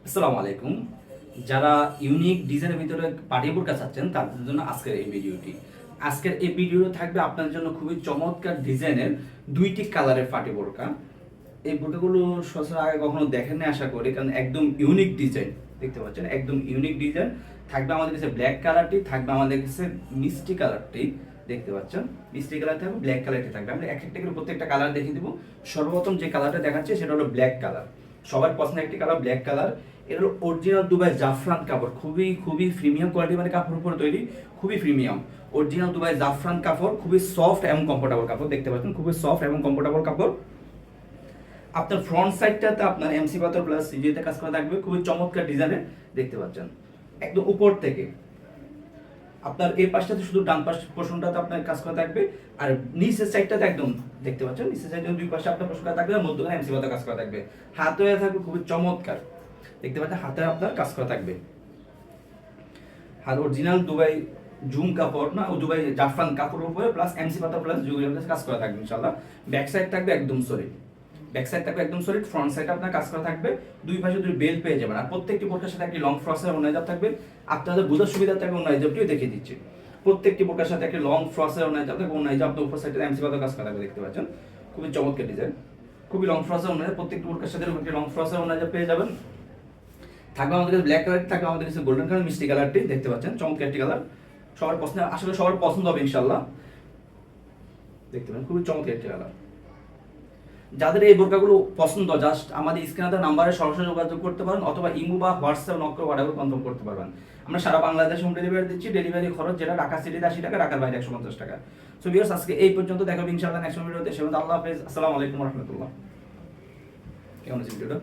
আসসালামু আলাইকুম। যারা ইউনিক ডিজাইনের ভিতরে পার্টি বোরকা চাচ্ছেন তাদের জন্য আজকের এই ভিডিও থাকবে আপনাদের জন্য খুবই চমৎকার ডিজাইনের দুইটি কালারের পার্টি বোরকা। এই বোরকাগুলো সচরাচর আগে কখনো দেখেন না আশা করি, কারণ একদম ইউনিক ডিজাইন দেখতে পাচ্ছেন, একদম ইউনিক ডিজাইন থাকবে আমাদের কাছে। ব্ল্যাক কালারটি থাকবে আমাদের কাছে, মিষ্টি কালারটি দেখতে পাচ্ছেন, মিষ্টি কালার থাকবে, ব্ল্যাক কালারটি থাকবে। আমরা এক একটা করে প্রত্যেকটা কালার দেখিয়ে দিব। সর্বপ্রথম যে কালারটা দেখাচ্ছে সেটা হলো ব্ল্যাক কালার, সবার পছন্দের একটি কালার ব্ল্যাক কালার। এটা হলো অরিজিনাল দুবাই জাফরান কাপড়, খুবই খুবই প্রিমিয়াম কোয়ালিটি, মানে কাপড় উপরে তৈরি, খুবই প্রিমিয়াম অরিজিনাল দুবাই জাফরান কাপড়, খুবই সফট এবং কমফোর্টেবল কাপড় দেখতে পাচ্ছেন, খুবই সফট এবং কমফোর্টেবল কাপড়। আপনার ফ্রন্ট সাইডটাতে আপনার এমসি পাথর প্লাস সিজিতে কাজ করা থাকবে, খুবই চমৎকার ডিজাইনের দেখতে পাচ্ছেন। একদম উপর থেকে আপনার এই পাশটাতে শুধু ডান পাশ পোর্শনটাতে আপনার কাজ করা থাকবে, আর নিচের সাইডটাতে একদম দেখতে পাচ্ছেন, নিচের সাইডে দুই পাশে আপনার পোর্শন করা থাকবে, আর মধ্যখানে এমসি পাথর কাজ করা থাকবে। হাতে থাকবে খুবই চমৎকার দেখতে পাচ্ছেন, হাতে আপনার কাজ করা থাকবে। আর অরিজিনাল দুবাই জুম কাপড় না, দুবাই জাফরান কাপড়ের উপরে প্লাস এমসি পাথর প্লাস জুগের কাজ করা থাকবে ইনশাআল্লাহ। ব্যাক সাইড থাকবে একদম সলিড, ব্যাক সাইড থাকবে একদম সলিড, ফ্রন্ট সাইড আপনার কাজ করা থাকবে, দুই পাশে দুই বেল্ট পেয়ে যাবেন। আর প্রত্যেকটি বোরকার সাথে একটি লং ফ্রসের ওনাইজাব থাকবে। আপনাদের বোঝার সুবিধা থাকবে ওনাইজাবটিও দেখিয়ে দিচ্ছি। প্রত্যেকটি বোরকার সাথে একটি লং ফ্রসের ওনাইজাব থাকবে, ওনাইজাব আপনার উপর সাইডে এমসি পাথর কাজ করা থাকবে দেখতে পাচ্ছেন, খুবই চমৎকার ডিজাইন, খুবই লং ফ্রসের ওনাইজাব। প্রত্যেকটি বোরকার সাথে একটি লং ফ্রসের ওনাইজাব পেয়ে যাবেন। থাকবে আমাদের কাছে ব্ল্যাক কালারটি, থাকবে আমাদের কাছে গোল্ডেন কালার মিষ্টি কালারটি দেখতে পাচ্ছেন, চমৎকার একটি কালার, সবার পছন্দ, আসলে সবার পছন্দ হবে ইনশাআল্লাহ। দেখতে পাচ্ছেন খুবই চমৎকার একটি কালার। যাদের এই বোরকাগুলো পছন্দ জাস্ট আমাদের স্ক্রিনে নাম্বারে সরাসরি যোগাযোগ করতে পারেন, অথবা ইমো বা হোয়াটসঅ্যাপ নক করে অর্ডার কনফার্ম করতে পারবেন। আমরা সারা বাংলাদেশে হোম ডেলিভারি দিচ্ছি, ডেলিভারি খরচ যেটা ঢাকা সিটিতে 80 টাকা, ঢাকার বাইরে 150 টাকা। সো ভিউয়ার্স, আজকে এই পর্যন্ত, দেখা হবে ইনশাআল্লাহ নেক্সট ভিডিওতে। সেজন্য আল্লাহ হাফেজ, আসসালামু আলাইকুম ওয়া রাহমাতুল্লাহ। কেমন আছে ভিডিওটা?